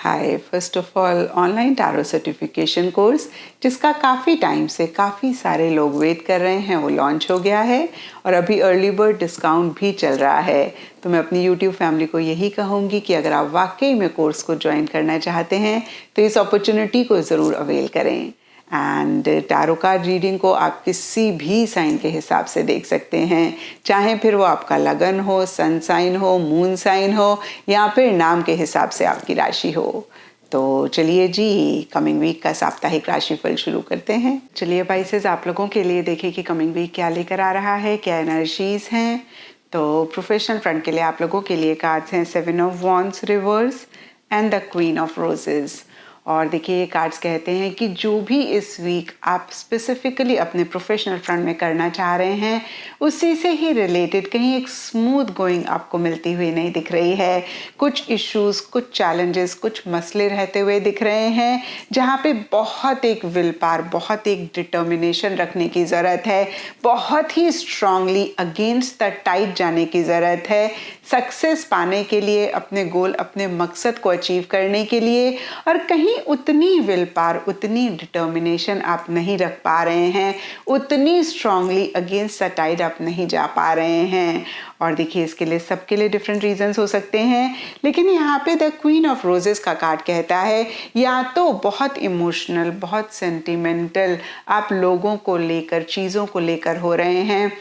Hi, first of all online tarot certification course जिसका काफ़ी time से काफ़ी सारे लोग वेट कर रहे हैं वो लॉन्च हो गया है और अभी अर्ली बर्ड डिस्काउंट भी चल रहा है। तो मैं अपनी यूट्यूब फैमिली को यही कहूँगी कि अगर आप वाकई में कोर्स को ज्वाइन करना चाहते हैं तो इस अपॉर्चुनिटी को ज़रूर अवेल करें। एंड टैरो कार्ड रीडिंग को आप किसी भी साइन के हिसाब से देख सकते हैं, चाहे फिर वो आपका लगन हो, सन साइन हो, मून साइन हो या फिर नाम के हिसाब से आपकी राशि हो। तो चलिए जी, कमिंग वीक का साप्ताहिक राशिफल शुरू करते हैं। चलिए पाइसेस, आप लोगों के लिए देखें कि कमिंग वीक क्या लेकर आ रहा है, क्या एनर्जीज हैं। तो प्रोफेशनल फ्रंट के लिए आप लोगों के लिए कार्ड्स हैं 7 of wands reverse and the queen of roses. और देखिए, ये कार्ड्स कहते हैं कि जो भी इस वीक आप स्पेसिफिकली अपने प्रोफेशनल फ्रंट में करना चाह रहे हैं उसी से ही रिलेटेड कहीं एक स्मूथ गोइंग आपको मिलती हुई नहीं दिख रही है। कुछ इश्यूज, कुछ चैलेंजेस, कुछ मसले रहते हुए दिख रहे हैं जहाँ पे बहुत एक विल पावर, बहुत एक डिटर्मिनेशन रखने की ज़रूरत है, बहुत ही स्ट्रांगली अगेंस्ट द टाइड जाने की ज़रूरत है सक्सेस पाने के लिए, अपने गोल, अपने मकसद को अचीव करने के लिए। और कहीं उतनी विल पावर, उतनी डिटर्मिनेशन आप नहीं रख पा रहे हैं, उतनी स्ट्रांगली अगेंस्ट द टाइड आप नहीं जा पा रहे हैं। और देखिए, इसके लिए सबके लिए डिफरेंट रीजंस हो सकते हैं, लेकिन यहाँ पे द क्वीन ऑफ रोजेस का कार्ड कहता है या तो बहुत इमोशनल, बहुत सेंटिमेंटल आप लोगों को लेकर, चीज़ों को लेकर हो रहे हैं,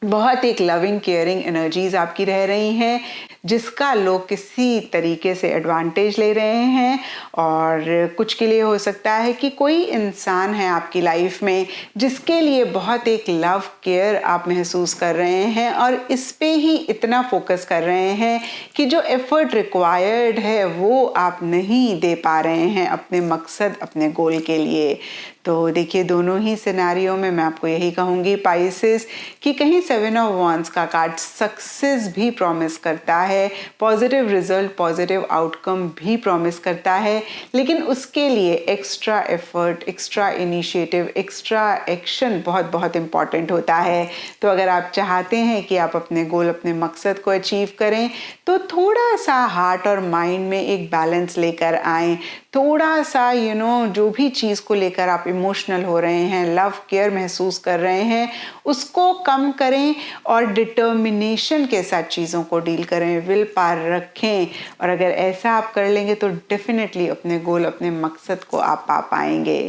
बहुत एक लविंग केयरिंग एनर्जीज आपकी रह रही हैं जिसका लोग किसी तरीके से एडवांटेज ले रहे हैं। और कुछ के लिए हो सकता है कि कोई इंसान है आपकी लाइफ में जिसके लिए बहुत एक लव केयर आप महसूस कर रहे हैं और इस पे ही इतना फोकस कर रहे हैं कि जो एफर्ट रिक्वायर्ड है वो आप नहीं दे पा रहे हैं अपने मकसद, अपने गोल के लिए। तो देखिए, दोनों ही सिनेरियो में मैं आपको यही कहूँगी पाइसेस कि कहीं 7 ऑफ वॉन्ड्स का कार्ड सक्सेस भी प्रॉमिस करता है, पॉजिटिव रिजल्ट, पॉजिटिव आउटकम भी प्रॉमिस करता है, लेकिन उसके लिए extra effort, extra initiative, extra action बहुत बहुत इम्पॉर्टेंट होता है। तो अगर आप चाहते हैं कि आप अपने गोल, अपने मकसद को अचीव करें तो थोड़ा सा हार्ट और माइंड में एक बैलेंस लेकर आएँ, थोड़ा सा जो भी चीज़ को लेकर आप इमोशनल हो रहे हैं, लव केयर महसूस कर रहे हैं, उसको कम करें और डिटर्मिनेशन के साथ चीज़ों को डील करें, विल पावर रखें। और अगर ऐसा आप कर लेंगे तो डेफिनेटली अपने गोल, अपने मकसद को आप पा पाएंगे।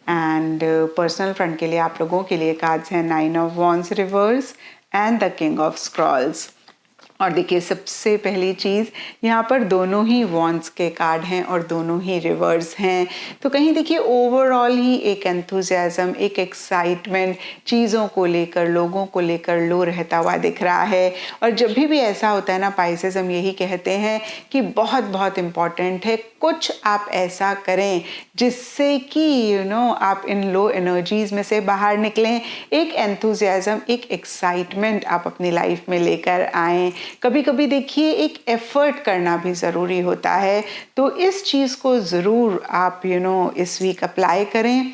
एंड पर्सनल फ्रंट के लिए आप लोगों के लिए कार्ड्स हैं 9 of wands reverse and the king of Scrolls. और देखिए, सबसे पहली चीज़, यहाँ पर दोनों ही वॉन्ड्स के कार्ड हैं और दोनों ही रिवर्स हैं। तो कहीं देखिए, ओवरऑल ही एक एंथुजियाज्म, एक एक्साइटमेंट चीज़ों को लेकर, लोगों को लेकर लो रहता हुआ दिख रहा है। और जब भी ऐसा होता है ना पाइसेस, हम यही कहते हैं कि बहुत बहुत इम्पॉर्टेंट है कुछ आप ऐसा करें जिससे कि आप इन लो एनर्जीज में से बाहर निकलें, एक एंथुजियाज्म, एक एक्साइटमेंट आप अपनी लाइफ में लेकर आएँ। कभी कभी देखिए, एक एफर्ट करना भी ज़रूरी होता है, तो इस चीज़ को ज़रूर आप इस वीक अप्लाई करें।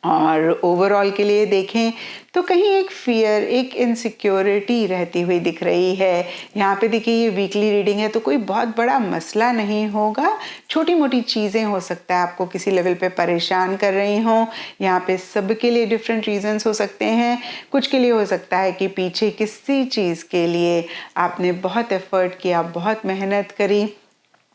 और ओवरऑल के लिए देखें तो कहीं एक फियर, एक इनसिक्योरिटी रहती हुई दिख रही है। यहाँ पे देखिए, ये वीकली रीडिंग है तो कोई बहुत बड़ा मसला नहीं होगा, छोटी मोटी चीज़ें हो सकता है आपको किसी लेवल पे परेशान कर रही हों। यहाँ पे सबके लिए डिफरेंट रीजंस हो सकते हैं। कुछ के लिए हो सकता है कि पीछे किसी चीज़ के लिए आपने बहुत एफर्ट किया, बहुत मेहनत करी,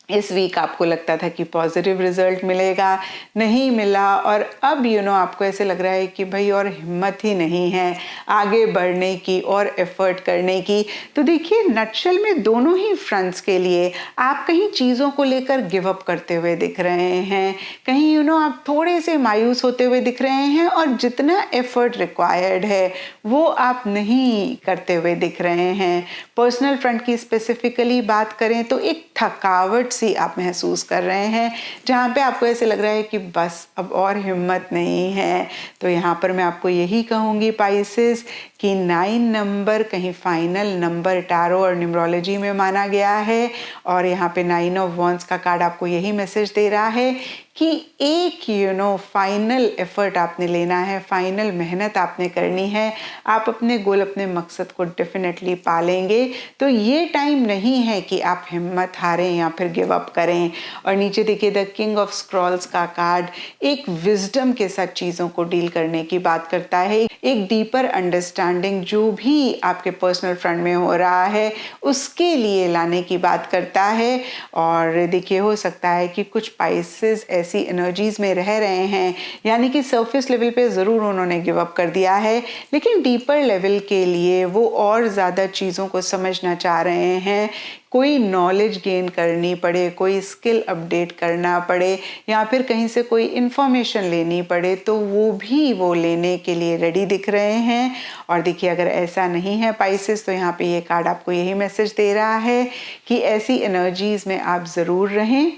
इस वीक आपको लगता था कि पॉजिटिव रिजल्ट मिलेगा, नहीं मिला, और अब आपको ऐसे लग रहा है कि भाई और हिम्मत ही नहीं है आगे बढ़ने की और एफर्ट करने की। तो देखिए, नटशेल में दोनों ही फ्रंट्स के लिए आप कहीं चीज़ों को लेकर गिव अप करते हुए दिख रहे हैं, कहीं आप थोड़े से मायूस होते हुए दिख रहे हैं, और जितना एफर्ट रिक्वायर्ड है वो आप नहीं करते हुए दिख रहे हैं। पर्सनल फ्रंट की स्पेसिफिकली बात करें तो एक थकावट सी आप महसूस कर रहे हैं, जहाँ पे आपको ऐसे लग रहा है कि बस अब और हिम्मत नहीं है। तो यहाँ पर मैं आपको यही कहूँगी पाइसेस कि 9 नंबर कहीं फाइनल नंबर टैरो और न्यूमरोलॉजी में माना गया है, और यहाँ पे 9 ऑफ वॉन्ड्स का कार्ड आपको यही मैसेज दे रहा है कि एक फाइनल एफर्ट आपने लेना है, फाइनल मेहनत आपने करनी है, आप अपने गोल, अपने मकसद को डेफिनेटली पालेंगे। तो ये टाइम नहीं है कि आप हिम्मत हारें या फिर गिव अप करें। और नीचे देखिए द किंग ऑफ स्क्रॉल्स का कार्ड एक विजडम के साथ चीज़ों को डील करने की बात करता है, एक डीपर अंडरस्टैंडिंग जो भी आपके पर्सनल फ्रंट में हो रहा है उसके लिए लाने की बात करता है। और देखिए हो सकता है कि कुछ स्पाइसेस ऐसी एनर्जीज में रह रहे हैं, यानी कि सरफेस लेवल पे ज़रूर उन्होंने गिव अप कर दिया है, लेकिन डीपर लेवल के लिए वो और ज़्यादा चीज़ों को समझना चाह रहे हैं। कोई नॉलेज गेन करनी पड़े, कोई स्किल अपडेट करना पड़े या फिर कहीं से कोई इन्फॉर्मेशन लेनी पड़े तो वो लेने के लिए रेडी दिख रहे हैं। और देखिए अगर ऐसा नहीं है पाइसेस, तो यहाँ पे ये कार्ड आपको यही मैसेज दे रहा है कि ऐसी एनर्जीज में आप ज़रूर रहें।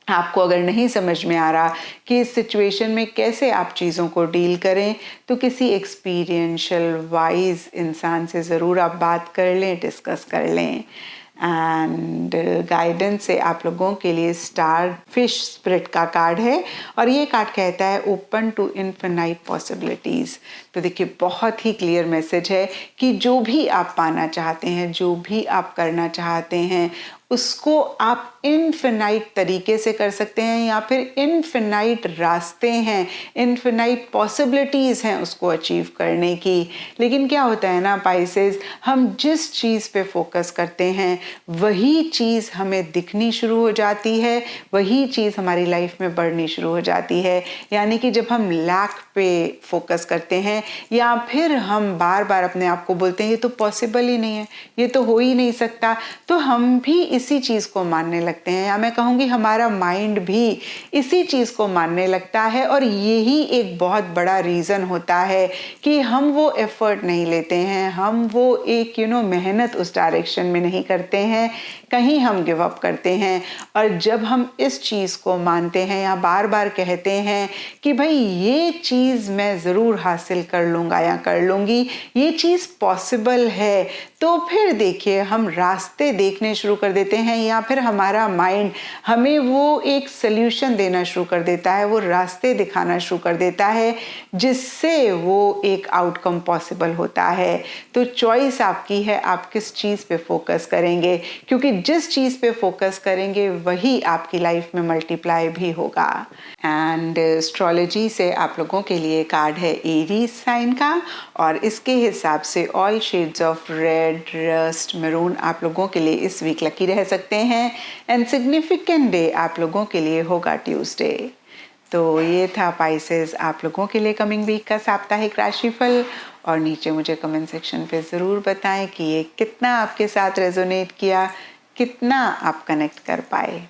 आपको अगर नहीं समझ में आ रहा कि इस सिचुएशन में कैसे आप चीज़ों को डील करें, तो किसी एक्सपीरियंशियल वाइज इंसान से ज़रूर आप बात कर लें, डिस्कस कर लें। एंड गाइडेंस से आप लोगों के लिए स्टार फिश स्पिरिट का कार्ड है, और ये कार्ड कहता है ओपन टू इन्फिनाइट पॉसिबिलिटीज़। तो देखिए बहुत ही क्लियर मैसेज है कि जो भी आप पाना चाहते हैं, जो भी आप करना चाहते हैं, उसको आप इनफिनाइट तरीके से कर सकते हैं, या फिर इनफिनाइट रास्ते हैं, इनफिनाइट पॉसिबिलिटीज़ हैं उसको अचीव करने की। लेकिन क्या होता है ना पाइसेस, हम जिस चीज़ पे फोकस करते हैं वही चीज़ हमें दिखनी शुरू हो जाती है, वही चीज़ हमारी लाइफ में बढ़नी शुरू हो जाती है। यानी कि जब हम लैक पे फोकस करते हैं या फिर हम बार बार अपने आप को बोलते हैं ये तो पॉसिबल ही नहीं है, ये तो हो ही नहीं सकता, तो हम भी इसी चीज़ को मानने लगते हैं, या मैं कहूँगी हमारा माइंड भी इसी चीज़ को मानने लगता है। और यही एक बहुत बड़ा रीज़न होता है कि हम वो एफर्ट नहीं लेते हैं, हम वो एक मेहनत उस डायरेक्शन में नहीं करते हैं, कहीं हम गिव अप करते हैं। और जब हम इस चीज़ को मानते हैं या बार बार कहते हैं कि भाई ये चीज़ मैं ज़रूर हासिल कर लूँगा या कर लूँगी, ये चीज़ पॉसिबल है, तो फिर देखिए हम रास्ते देखने शुरू कर देते हैं, या फिर हमारा माइंड हमें वो एक सल्यूशन देना शुरू कर देता है, वो रास्ते दिखाना शुरू कर देता है जिससे वो एक आउटकम पॉसिबल होता है। तो चॉइस आपकी है, आप किस चीज़ पे फोकस करेंगे, क्योंकि जिस चीज़ पे फोकस करेंगे वही आपकी लाइफ में मल्टीप्लाई भी होगा। एंड एस्ट्रोलॉजी से आप लोगों के लिए कार्ड है एरीज साइन का, और इसके हिसाब से all shades of red, rust, maroon आप लोगों के लिए इस वीक लकी रह सकते हैं। एंड सिग्निफिकेंट डे आप लोगों के लिए होगा ट्यूसडे। तो ये था पाइसेस आप लोगों के लिए कमिंग वीक का साप्ताहिक राशिफल। और नीचे मुझे कमेंट सेक्शन पे ज़रूर बताएं कि ये कितना आपके साथ रेजोनेट किया, कितना आप कनेक्ट कर पाए।